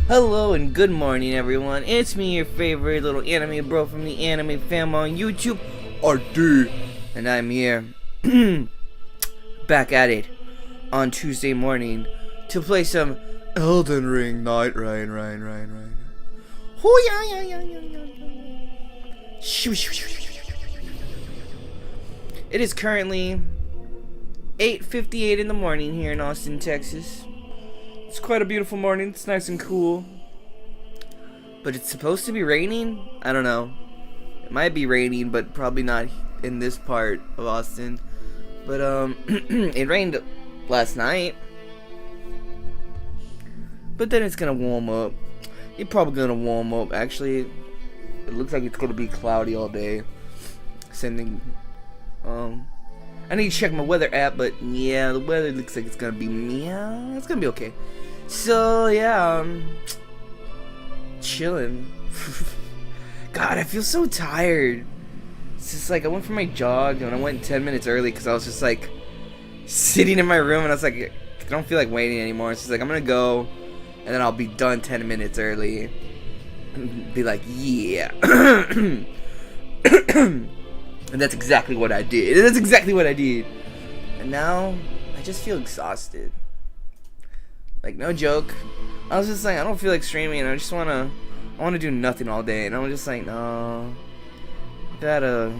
Hello and good morning, everyone. It's me, your favorite little anime bro from the anime fam on YouTube, RD, and I'm here back at it on Tuesday morning to play some Elden Ring NightReign. It is currently 8:58 in the morning here in Austin, Texas. It's quite a beautiful morning. It's nice and cool. But it's supposed to be raining? I don't know. It might be raining, but probably not in this part of Austin. But it rained last night. But then it's gonna warm up. It's probably gonna warm up. Actually, it looks like it's gonna be cloudy all day. Sending I need to check my weather app, but yeah, the weather looks like it's gonna be it's gonna be okay. So yeah, chilling. God, I feel so tired. It's just like I went for my jog and I went 10 minutes early because I was just like sitting in my room and I was like, I don't feel like waiting anymore. It's just like I'm gonna go and then I'll be done 10 minutes early and be like, yeah. And that's exactly what I did. And now I just feel exhausted. Like, no joke. I was just like, I don't feel like streaming. I wanna do nothing all day. And I'm just like, no. I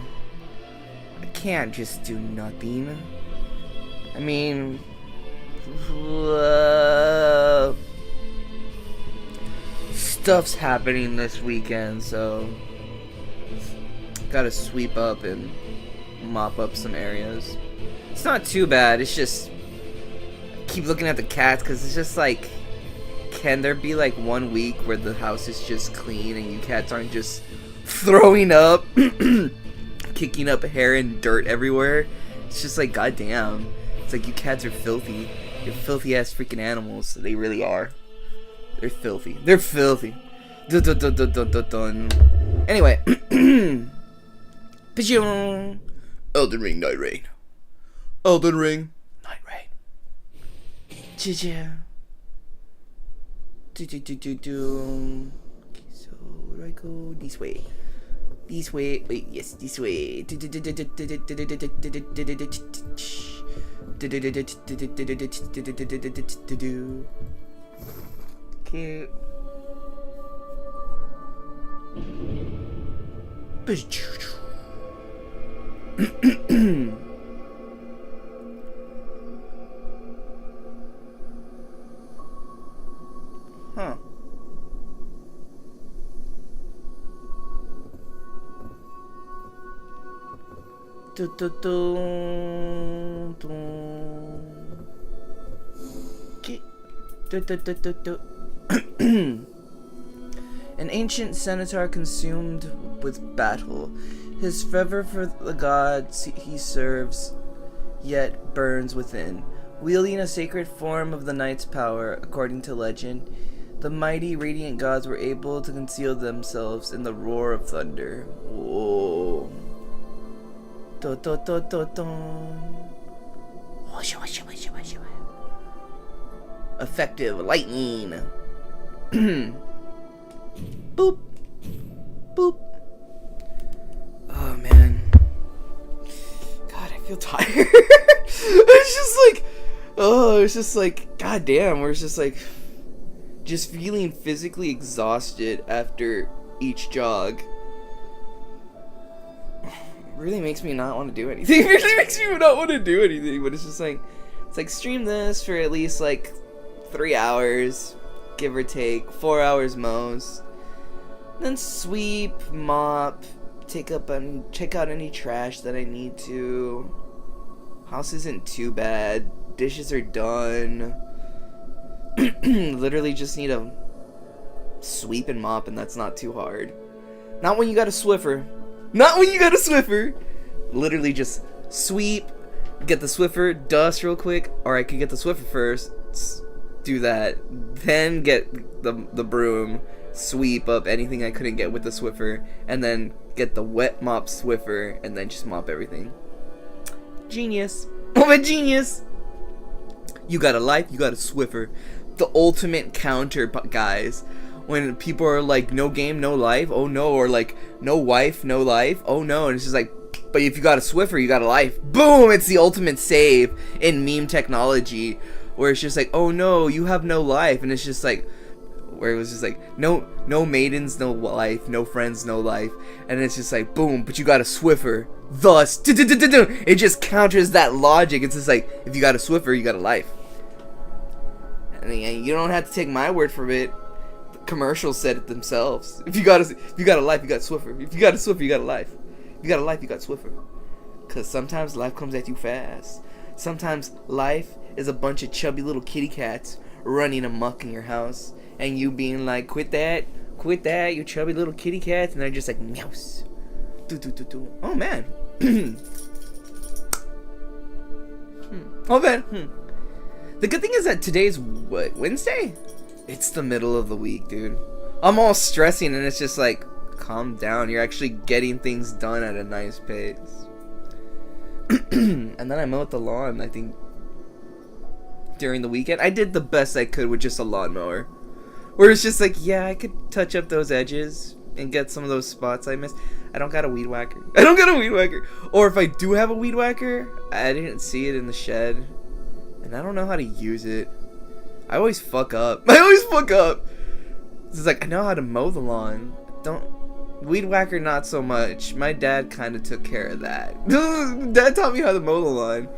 can't just do nothing. I mean, stuff's happening this weekend, so gotta sweep up and mop up some areas. It's not too bad. It's just I keep looking at the cats because it's just like, can there be like 1 week where the house is just clean and you cats aren't just throwing up, kicking up hair and dirt everywhere? It's just like, goddamn. It's like, you cats are filthy. You're filthy ass freaking animals. They really are. They're filthy. Anyway. Elden Ring NightReign. Okay, so where do I go? This way. Wait, yes, this way. Okay. Huh. An ancient centaur consumed with battle. His fervor for the gods he serves yet burns within. Wielding a sacred form of the night's power, according to legend, the mighty radiant gods were able to conceal themselves in the roar of thunder. Whoa. Effective lightning. Boop. Boop. Oh man. God, I feel tired. It's just like, god damn, we're just like, just feeling physically exhausted after each jog. It really makes me not want to do anything. But it's just like, it's like, stream this for at least like 3 hours, give or take, 4 hours most. Then sweep, mop, take up and check out any trash that I need to. House isn't too bad. Dishes are done. Literally just need to sweep and mop, and that's not too hard. Not when you got a Swiffer. Literally just sweep, get the Swiffer, dust real quick, or I could get the Swiffer first, do that, then get the broom, sweep up anything I couldn't get with the Swiffer, and then get the wet mop Swiffer, and then just mop everything. Genius. I'm a genius. You got a life, you got a Swiffer. The ultimate counter, guys. When people are like, no game, no life, oh no, or like, no wife, no life, oh no, and it's just like, but if you got a Swiffer, you got a life. Boom! It's the ultimate save in meme technology, where it's just like, oh no, you have no life, and it's just like, where it was just like, no maidens, no life, no friends, no life, and it's just like, boom, but you got a Swiffer. Thus, it just counters that logic. It's just like, if you got a Swiffer, you got a life. I mean, you don't have to take my word for it. The commercials said it themselves. If you got a life, you got Swiffer. If you got a Swiffer, you got a life. If you got a life, you got Swiffer. Cause sometimes life comes at you fast. Sometimes life is a bunch of chubby little kitty cats running amok in your house, and you being like, quit that, you chubby little kitty cats, and they're just like, meows. Oh man. Oh man. The good thing is that today's what, Wednesday? It's the middle of the week, dude. I'm all stressing, and it's just like, calm down. You're actually getting things done at a nice pace. And then I mowed the lawn, I think, during the weekend. I did the best I could with just a lawnmower. Where it's just like, yeah, I could touch up those edges and get some of those spots I missed. I don't got a weed whacker. Or if I do have a weed whacker, I didn't see it in the shed. And I don't know how to use it. I always fuck up. It's like, I know how to mow the lawn. Weed whacker, not so much. My dad kind of took care of that. Dad taught me how to mow the lawn.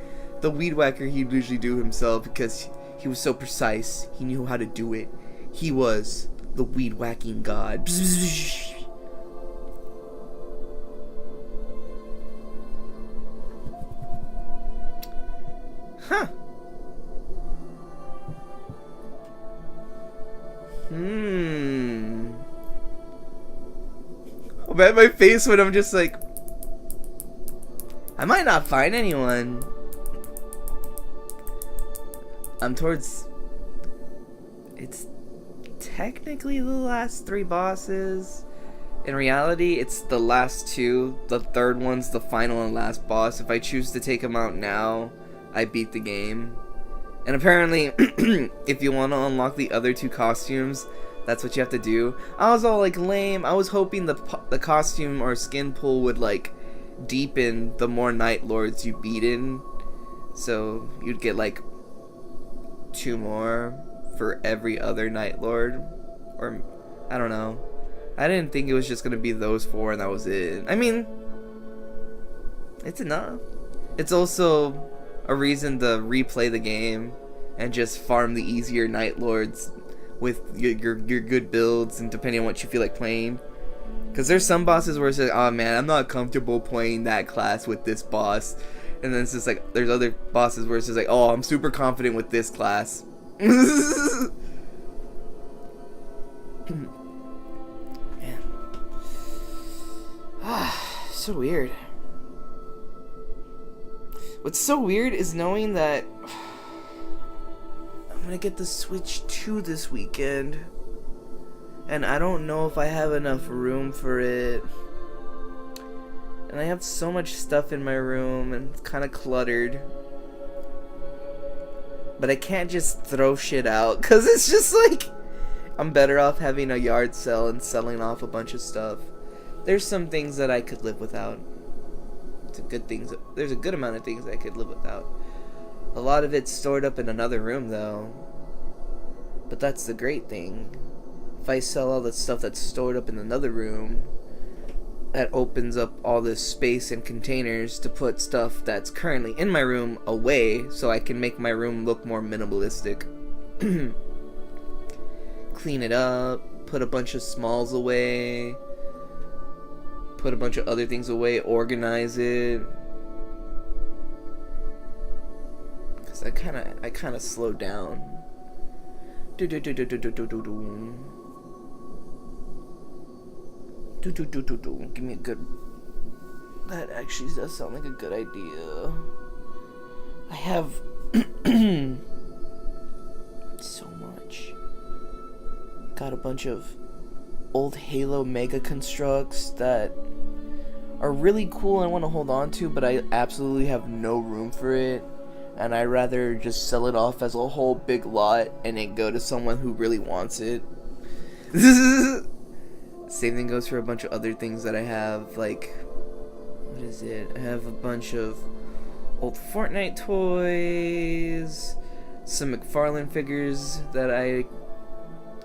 The weed whacker he'd usually do himself because he was so precise. He knew how to do it. He was the weed whacking god. Huh. I'll bet my face when I'm just like, I might not find anyone. I'm towards, it's technically the last 3 bosses. In reality, it's the last 2. The third one's the final and last boss. If I choose to take him out now, I beat the game. And apparently, if you want to unlock the other 2 costumes, that's what you have to do. I was all like, lame. I was hoping the costume or skin pool would like deepen the more Night Lords you beat in. So you'd get like 2 more for every other Night Lord. Or, I don't know. I didn't think it was just going to be those 4 and that was it. I mean, it's enough. It's also a reason to replay the game and just farm the easier Night Lords with your good builds and depending on what you feel like playing. Because there's some bosses where it's like, oh man, I'm not comfortable playing that class with this boss. And then it's just like, there's other bosses where it's just like, oh, I'm super confident with this class. Man. So weird. What's so weird is knowing that I'm gonna get the Switch 2 this weekend, and I don't know if I have enough room for it. And I have so much stuff in my room, and it's kind of cluttered. But I can't just throw shit out, because it's just like, I'm better off having a yard sale and selling off a bunch of stuff. There's some things that I could live without. There's a good amount of things I could live without. A lot of it's stored up in another room though. But that's the great thing. If I sell all the stuff that's stored up in another room, that opens up all this space and containers to put stuff that's currently in my room away, so I can make my room look more minimalistic. Clean it up, put a bunch of smalls away, put a bunch of other things away, organize it. Cause I kinda slowed down. Give me a good. That actually does sound like a good idea. I have so much. Got a bunch of old Halo Mega Constructs that are really cool and I want to hold on to, but I absolutely have no room for it. And I'd rather just sell it off as a whole big lot and then go to someone who really wants it. Same thing goes for a bunch of other things that I have, like, what is it? I have a bunch of old Fortnite toys, some McFarlane figures that I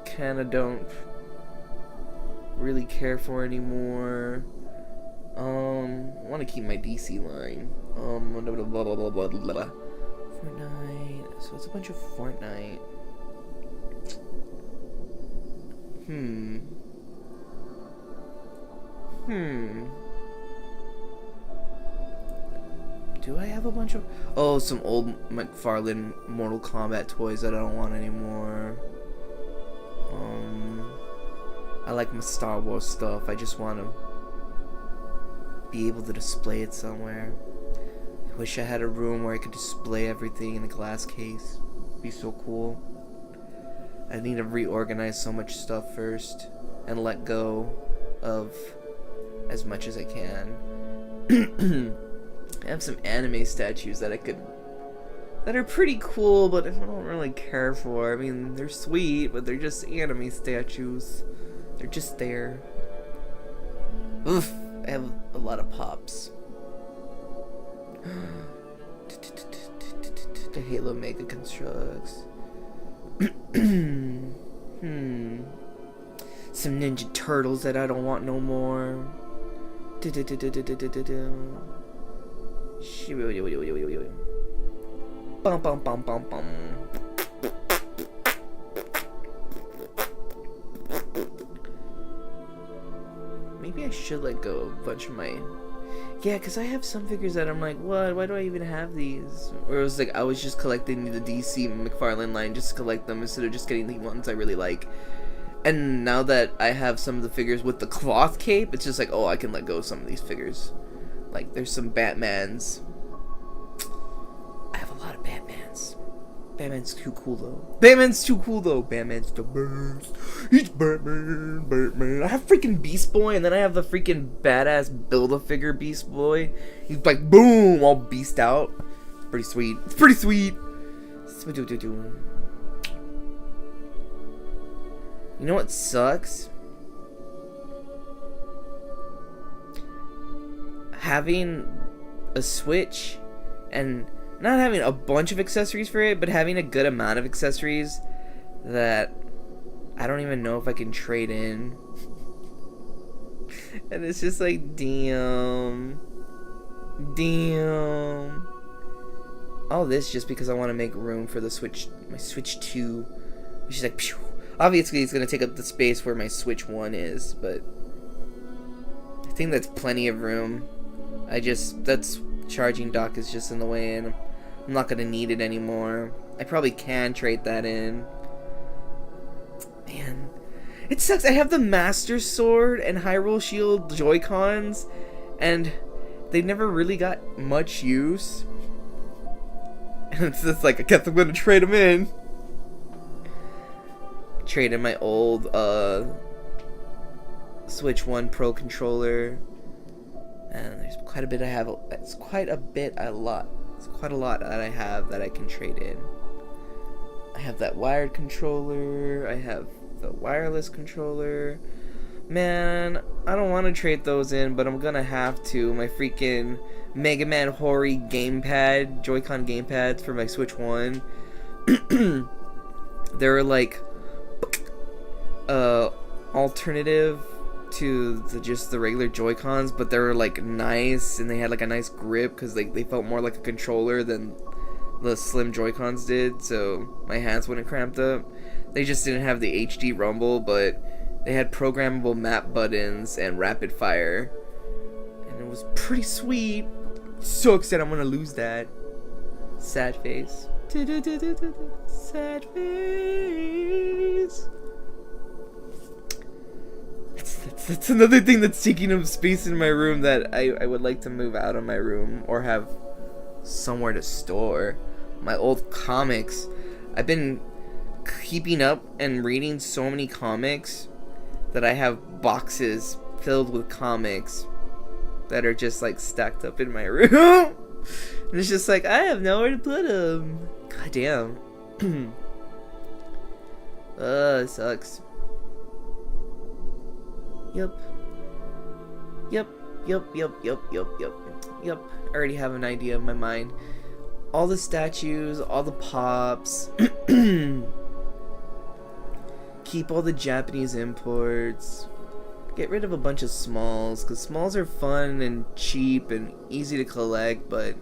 kind of don't really care for anymore. I want to keep my DC line. Blah, blah, blah, blah, blah, blah. Fortnite. So it's a bunch of Fortnite. Do I have a bunch of... Oh, some old McFarlane Mortal Kombat toys that I don't want anymore. I like my Star Wars stuff. I just want to be able to display it somewhere. I wish I had a room where I could display everything in a glass case. It'd be so cool. I need to reorganize so much stuff first and let go of as much as I can. I have some anime statues that that are pretty cool, but I don't really care for. I mean, they're sweet, but they're just anime statues. They're just there. Oof, I have a lot of pops. The Halo Mega Constructs. Some Ninja Turtles that I don't want no more. Bum bum bum bum bum. Maybe I should let go of a bunch of my... Yeah, because I have some figures that I'm like, what? Why do I even have these? Or it was like I was just collecting the DC McFarlane line just to collect them instead of just getting the ones I really like. And now that I have some of the figures with the cloth cape, it's just like, oh, I can let go of some of these figures. Like, there's some Batmans. I have a lot of Batmans. Batman's too cool, though. Batman's the best. He's Batman. I have freaking Beast Boy, and then I have the freaking badass Build-A-Figure Beast Boy. He's like, boom, all beast out. Pretty sweet. It's pretty sweet. You know what sucks? Having a Switch and not having a bunch of accessories for it, but having a good amount of accessories that I don't even know if I can trade in. And it's just like, damn. All this just because I want to make room for the Switch, my Switch 2, which is like, phew. Obviously it's going to take up the space where my Switch 1 is, but I think that's plenty of room. That's charging dock is just in the way, and I'm not going to need it anymore. I probably can trade that in. Man, it sucks. I have the Master Sword and Hyrule Shield Joy-Cons, and they never really got much use. And it's just like, I guess I'm going to trade them in. Trade in my old Switch 1 Pro controller. And there's quite a bit I have. It's quite a lot that I have that I can trade in. I have that wired controller. I have the wireless controller. Man, I don't want to trade those in, but I'm gonna have to. My freaking Mega Man Hori gamepad, Joy-Con gamepads for my Switch 1. They're like alternative to just the regular Joy-Cons, but they were like nice and they had like a nice grip because they felt more like a controller than the slim Joy-Cons did, so my hands wouldn't cramped up. They just didn't have the HD rumble, but they had programmable map buttons and rapid fire, and it was pretty sweet. So excited I'm gonna lose that. Sad face. Sad face. That's another thing that's taking up space in my room that I would like to move out of my room or have somewhere to store. My old comics. I've been keeping up and reading so many comics that I have boxes filled with comics that are just like stacked up in my room. And it's just like, I have nowhere to put them. God damn. It sucks. Yep. I already have an idea in my mind. All the statues, all the pops. Keep all the Japanese imports. Get rid of a bunch of smalls, because smalls are fun and cheap and easy to collect, but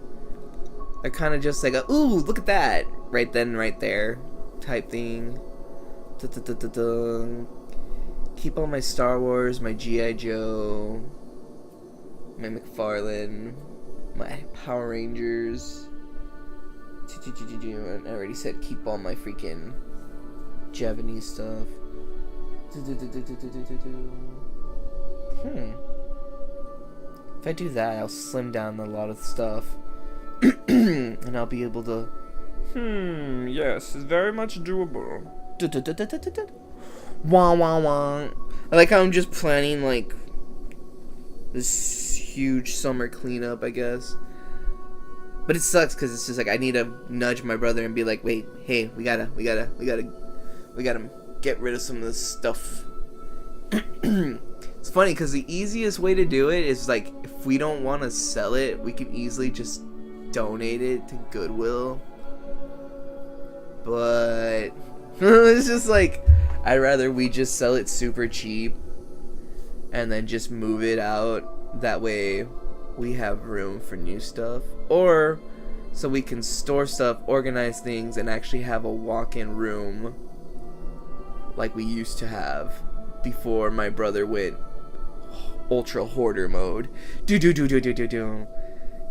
they're kind of just like a, ooh, look at that, right then, right there, type thing. Keep all my Star Wars, my G.I. Joe, my McFarlane, my Power Rangers. I already said keep all my freaking Japanese stuff. If I do that, I'll slim down a lot of stuff. And I'll be able to... yes, it's very much doable. Wah wah wah. I like how I'm just planning, like, this huge summer cleanup, I guess. But it sucks, because it's just like, I need to nudge my brother and be like, wait, hey, we gotta get rid of some of this stuff. It's funny because the easiest way to do it is like, if we don't want to sell it, we can easily just donate it to Goodwill. But it's just like, I'd rather we just sell it super cheap and then just move it out. That way we have room for new stuff, or so we can store stuff, organize things, and actually have a walk-in room like we used to have before my brother went ultra hoarder mode.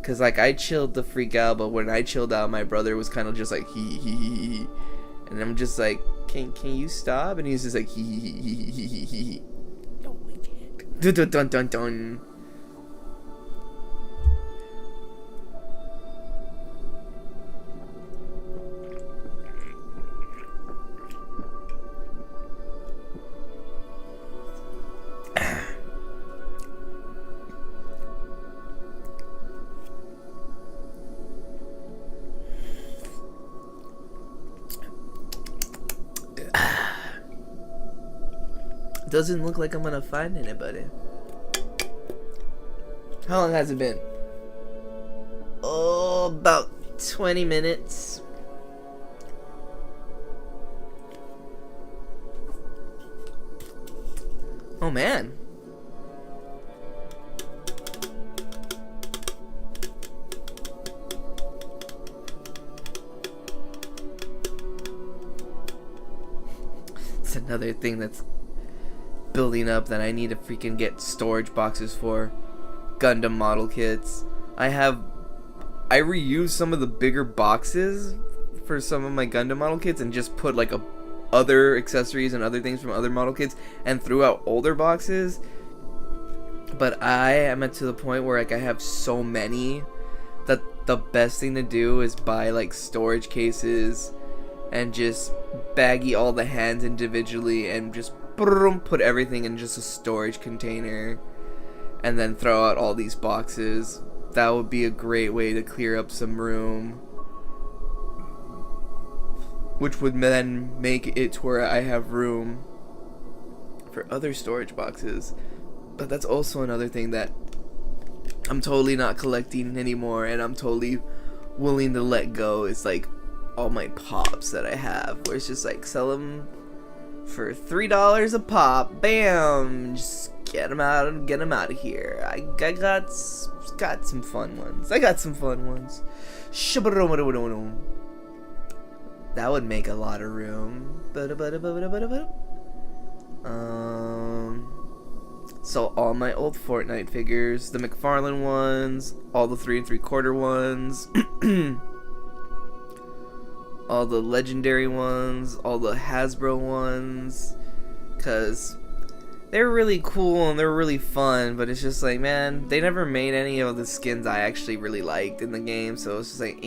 Cause like I chilled the freak out, but when I chilled out, my brother was kind of just like he, and I'm just like, can you stop? And he's just like he. No, we can't. Dun. Doesn't look like I'm gonna find anybody. How long has it been? Oh, about 20 minutes. Oh man. It's another thing that's building up that I need to freaking get storage boxes for. Gundam model kits. I reuse some of the bigger boxes for some of my Gundam model kits and just put like other accessories and other things from other model kits and threw out older boxes. But I am to the point where like I have so many that the best thing to do is buy like storage cases and just baggy all the hands individually and just put everything in just a storage container and then throw out all these boxes. That would be a great way to clear up some room, which would then make it to where I have room for other storage boxes. But that's also another thing that I'm totally not collecting anymore, and I'm totally willing to let go. It's like all my pops that I have, where it's just like sell them for $3 a pop. Bam! Just get them out of here. I got some fun ones. That would make a lot of room. So all my old Fortnite figures, the McFarlane ones, all the 3 3/4 ones, all the legendary ones, all the Hasbro ones, cause they're really cool and they're really fun, but it's just like, man, they never made any of the skins I actually really liked in the game, so it's just like,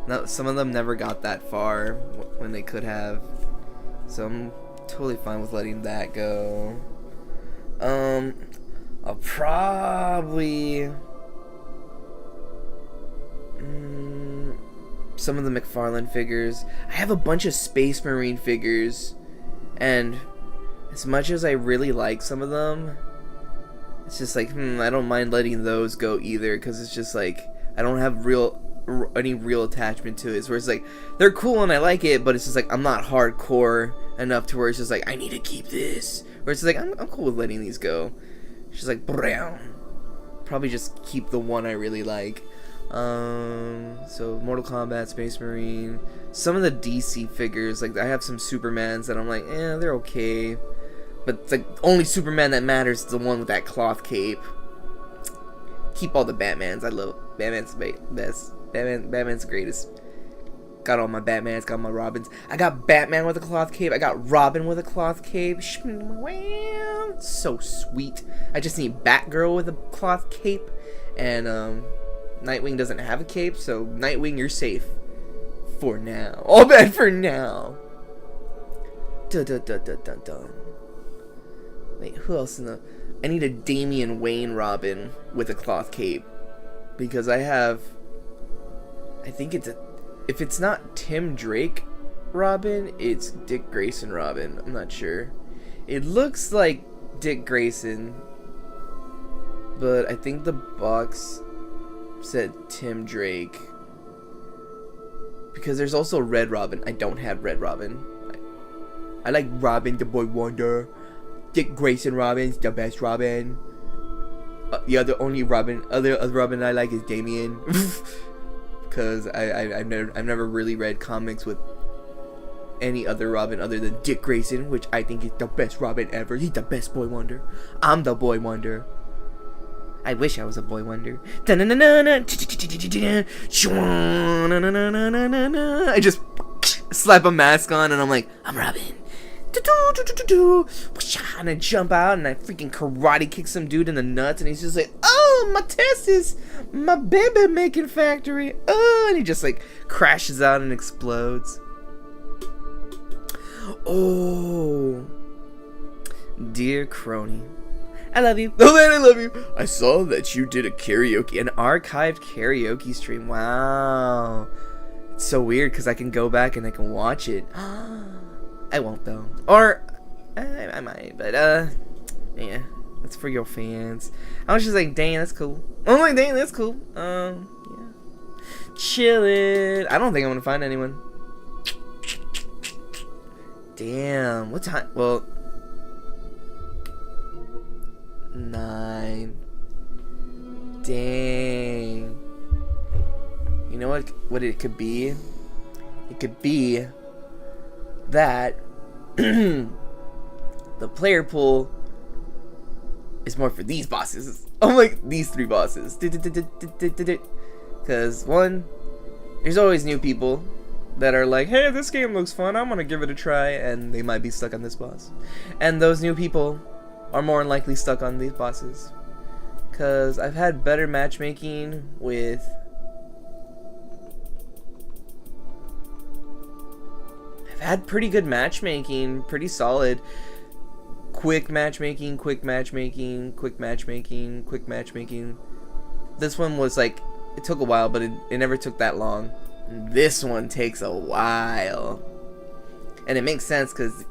no, some of them never got that far when they could have, so I'm totally fine with letting that go. I'll probably some of the McFarlane figures. I have a bunch of Space Marine figures, and as much as I really like some of them, it's just like, I don't mind letting those go either, because it's just like, I don't have any real attachment to it. It's where it's like, they're cool and I like it, but it's just like, I'm not hardcore enough to where it's just like, I need to keep this. Where it's like, I'm cool with letting these go. She's like, brown. Probably just keep the one I really like. So Mortal Kombat, Space Marine, some of the DC figures, like I have some Supermans that I'm like, they're okay, but the only Superman that matters is the one with that cloth cape. Keep all the Batmans. I love Batman's the best. Batman's the greatest. Got all my Batmans, got my Robins. I got Batman with a cloth cape. I got Robin with a cloth cape. Wow, so sweet. I just need Batgirl with a cloth cape, and Nightwing doesn't have a cape, so Nightwing, you're safe. For now. All bad for now. Dun dun dun dun dun dun. Wait, who else in the... I need a Damian Wayne Robin with a cloth cape. Because I have... I think it's a... If it's not Tim Drake Robin, it's Dick Grayson Robin. I'm not sure. It looks like Dick Grayson, but I think the box said Tim Drake. Because there's also Red Robin. I don't have Red Robin. I like Robin, the Boy Wonder. Dick Grayson Robin's the best Robin. The only Robin I like is Damian. Because I've never really read comics with any other Robin other than Dick Grayson, which I think is the best Robin ever. He's the best Boy Wonder. I'm the Boy Wonder. I wish I was a Boy Wonder. I just slap a mask on and I'm like, I'm Robin. And I jump out and I freaking karate kick some dude in the nuts, and he's just like, oh, my testes, my baby making factory. Oh, and he just like crashes out and explodes. Oh, dear crony, I love you. Oh man, I love you. I saw that you did an archived karaoke stream. Wow, it's so weird because I can go back and I can watch it. I won't though, or I might, but yeah, that's for your fans. I was just like, dang, that's cool. I'm like, dang, that's cool. Yeah, chillin'. I don't think I'm gonna find anyone. Damn, what time? Well, 9. Dang. You know what it could be? It could be that the player pool is more for these bosses. I'm like, these 3 bosses. Because one, there's always new people that are like, hey, this game looks fun, I'm gonna give it a try, and they might be stuck on this boss. And those new people are more than likely stuck on these bosses. Because I've had better matchmaking with... I've had pretty good matchmaking, pretty solid. Quick matchmaking, quick matchmaking, quick matchmaking, quick matchmaking. This one was like, it took a while, but it never took that long. This one takes a while. And it makes sense because,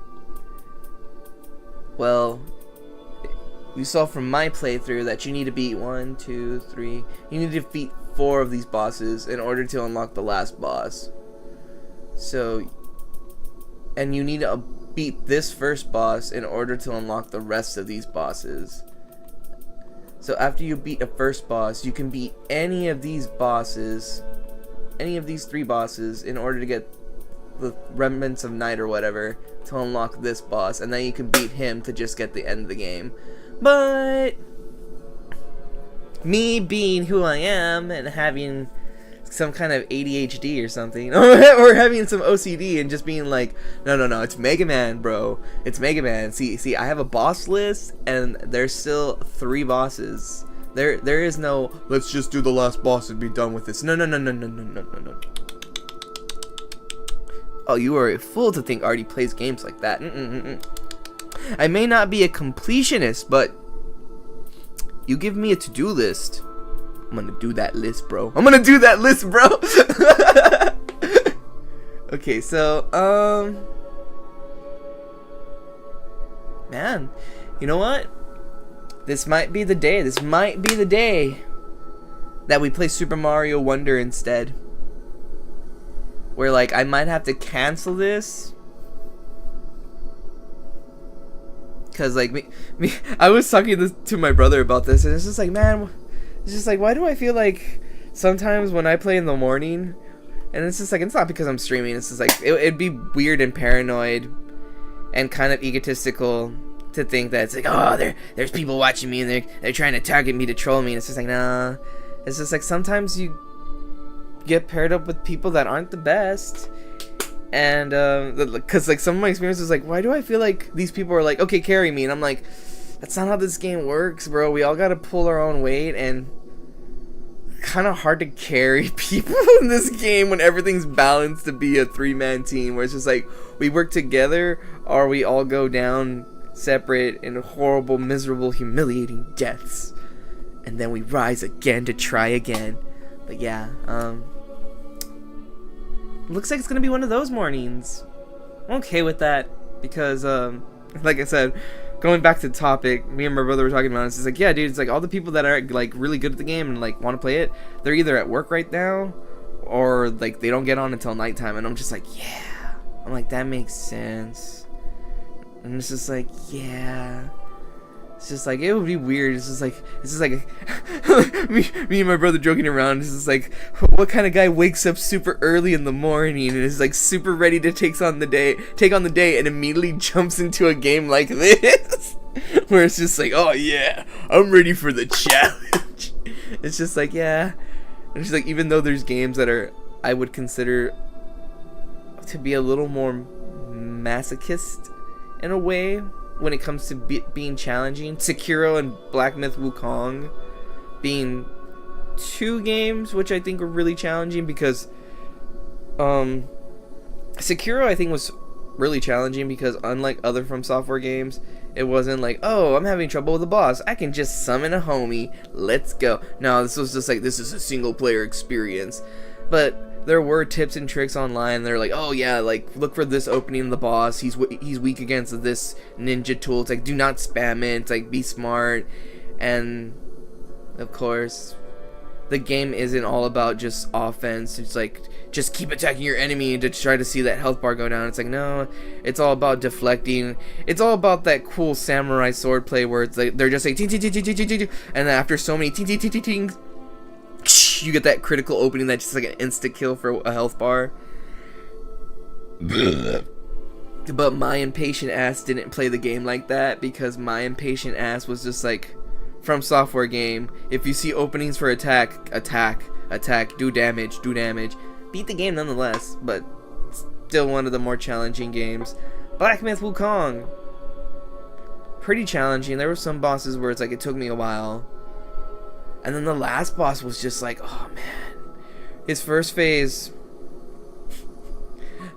well, you saw from my playthrough that you need to beat 1, 2, 3. You need to defeat 4 of these bosses in order to unlock the last boss. So, and you need to beat this first boss in order to unlock the rest of these bosses. So after you beat a first boss, you can beat any of these bosses, any of these 3 bosses, in order to get the remnants of night or whatever to unlock this boss, and then you can beat him to just get the end of the game. But me being who I am and having some kind of ADHD or something, or having some OCD and just being like, no, it's Mega Man, bro. It's Mega Man. See, I have a boss list, and there's still 3 bosses. There is no, let's just do the last boss and be done with this. No. Oh, you are a fool to think Artie plays games like that. I may not be a completionist, but you give me a to-do list, I'm gonna do that list, bro. Okay, so, man, you know what? This might be the day. That we play Super Mario Wonder instead. Where, like, I might have to cancel this. Because, like, me, I was talking to my brother about this, and it's just like, man, it's just like, why do I feel like sometimes when I play in the morning, and it's just like, it's not because I'm streaming, it's just like, it'd be weird and paranoid and kind of egotistical to think that it's like, oh, there's people watching me, and they're trying to target me to troll me, and it's just like, nah. It's just like, sometimes you get paired up with people that aren't the best. And because like some of my experience was like, why do I feel like these people are like, okay, carry me, and I'm like, that's not how this game works, bro. We all gotta pull our own weight, and kind of hard to carry people in this game when everything's balanced to be a 3-man team, where it's just like, we work together or we all go down separate in horrible, miserable, humiliating deaths, and then we rise again to try again. But yeah, looks like it's gonna be one of those mornings. I'm okay with that, because like I said, going back to the topic, me and my brother were talking about it. It's just like, yeah, dude, it's like all the people that are like really good at the game and like want to play it, they're either at work right now or like they don't get on until nighttime, and I'm just like, yeah, I'm like, that makes sense. And it's just like, yeah, it's just like, it would be weird. It's just like me and my brother joking around. It's just like, what kind of guy wakes up super early in the morning and is like super ready to take on the day and immediately jumps into a game like this where it's just like, oh yeah, I'm ready for the challenge. It's just like, yeah. And it's just like, even though there's games that are, I would consider to be a little more masochist in a way when it comes to being challenging, Sekiro and Black Myth Wukong being two games which I think were really challenging, because Sekiro I think was really challenging because unlike other From Software games, it wasn't like, oh, I'm having trouble with the boss, I can just summon a homie, let's go. No, this was just like, this is a single player experience. But there were tips and tricks online. They're like, oh yeah, like, look for this opening in the boss, he's weak against this ninja tool. It's like, do not spam it. It's like, be smart. And of course, the game isn't all about just offense. It's like, just keep attacking your enemy to try to see that health bar go down. It's like, no, it's all about deflecting. It's all about that cool samurai sword play where it's like, they're just like, ting, ting, ting, ting, ting, ting, ting, and then after so many ting, ting, ting, ting, ting, you get that critical opening that's just like an insta kill for a health bar. But my impatient ass didn't play the game like that, because my impatient ass was just like, From Software game, if you see openings for attack, do damage. Beat the game nonetheless, but still one of the more challenging games. Black Myth Wukong, pretty challenging. There were some bosses where it's like, it took me a while. And then the last boss was just like, oh man, his first phase.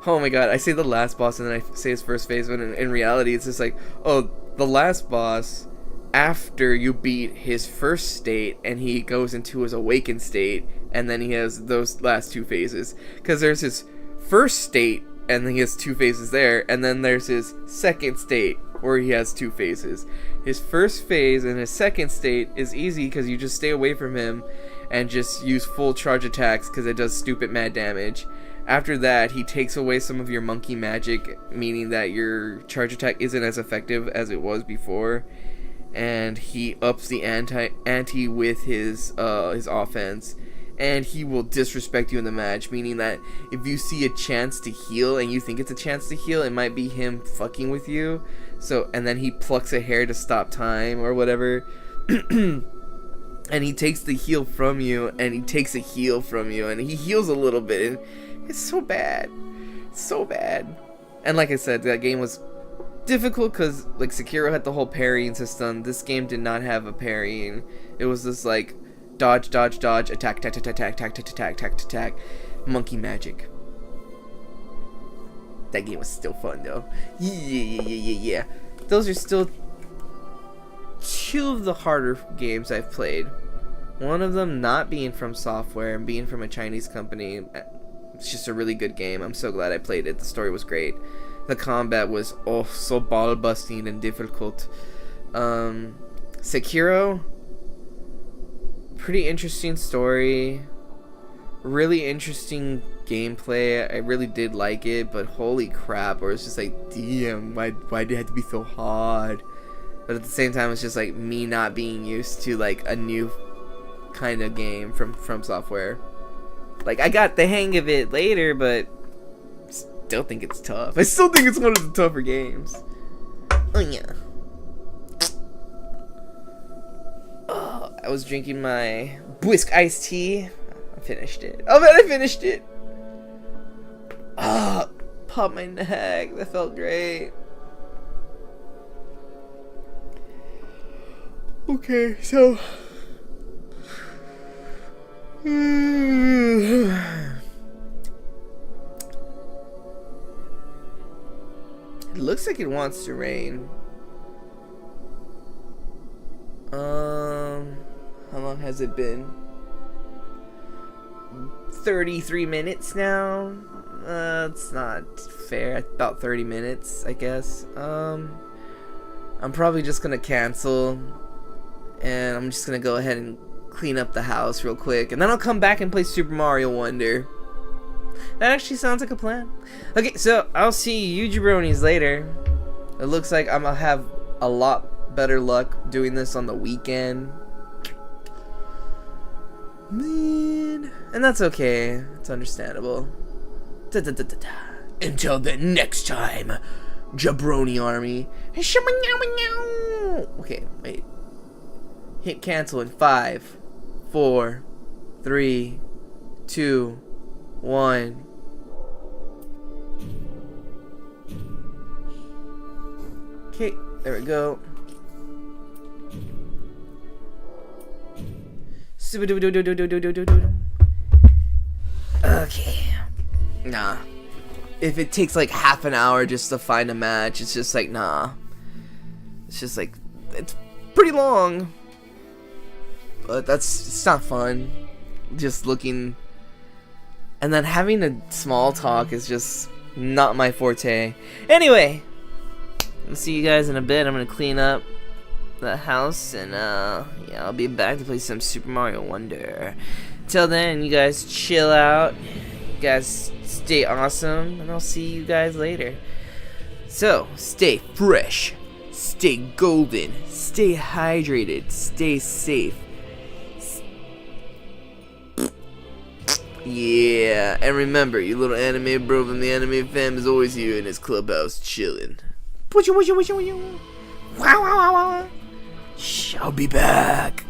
Oh my god, I say the last boss and then I say his first phase, when in reality it's just like, oh, the last boss after you beat his first state and he goes into his awakened state, and then he has those last two phases. Because there's his first state and then he has two phases there, and then there's his second state where he has two phases. His first phase and his second state is easy because you just stay away from him and just use full charge attacks because it does stupid mad damage. After that, he takes away some of your monkey magic, meaning that your charge attack isn't as effective as it was before, and he ups the ante with his offense, and he will disrespect you in the match, meaning that if you see a chance to heal and you think it's a chance to heal, it might be him fucking with you. So, and then he plucks a hair to stop time or whatever. And he takes the heal from you, and he takes a heal from you, and he heals a little bit, and it's so bad. So bad. And like I said, that game was difficult because like Sekiro had the whole parrying system. This game did not have a parrying. It was just like dodge, attack, attack, monkey magic. That game was still fun though. Yeah. those are still two of the harder games I've played. One of them not being from Software and being from a Chinese company. It's just a really good game. I'm so glad I played it. The story was great. The combat was so ball busting and difficult. Sekiro, pretty interesting story. Really interesting gameplay. I really did like it, but holy crap, or it's just like, damn, why did it have to be so hard? But at the same time, it's just like me not being used to like a new kind of game from Software. Like, I got the hang of it later, but still think it's tough. I still think it's one of the tougher games. Oh yeah. Oh, I was drinking my Whisk iced tea. I finished it. Oh man, I finished it. Ah, oh, popped my neck. That felt great. Okay, so it looks like it wants to rain. How long has it been? 33 minutes now. It's not fair. About 30 minutes, I guess. I'm probably just gonna cancel, and I'm just gonna go ahead and clean up the house real quick, and then I'll come back and play Super Mario Wonder. That actually sounds like a plan. Okay, so I'll see you jabronis later. It looks like I'm gonna have a lot better luck doing this on the weekend. Man, and that's okay. It's understandable. Until the next time, Jabroni Army. Okay, wait. Hit cancel in 5, 4, 3, 2, 1. Okay, there we go. Okay. Nah. If it takes like half an hour just to find a match, it's just like, nah. It's just like, it's pretty long. But it's not fun. Just looking. And then having a small talk is just not my forte. Anyway, I'll see you guys in a bit. I'm gonna clean up the house, and yeah, I'll be back to play some Super Mario Wonder. Till then, you guys chill out. You guys stay awesome, and I'll see you guys later. So, stay fresh, stay golden, stay hydrated, stay safe. Yeah, and remember, you little anime bro from the anime fam is always here in his clubhouse chilling. Wow, wow, wow, wow. Shh, I'll be back.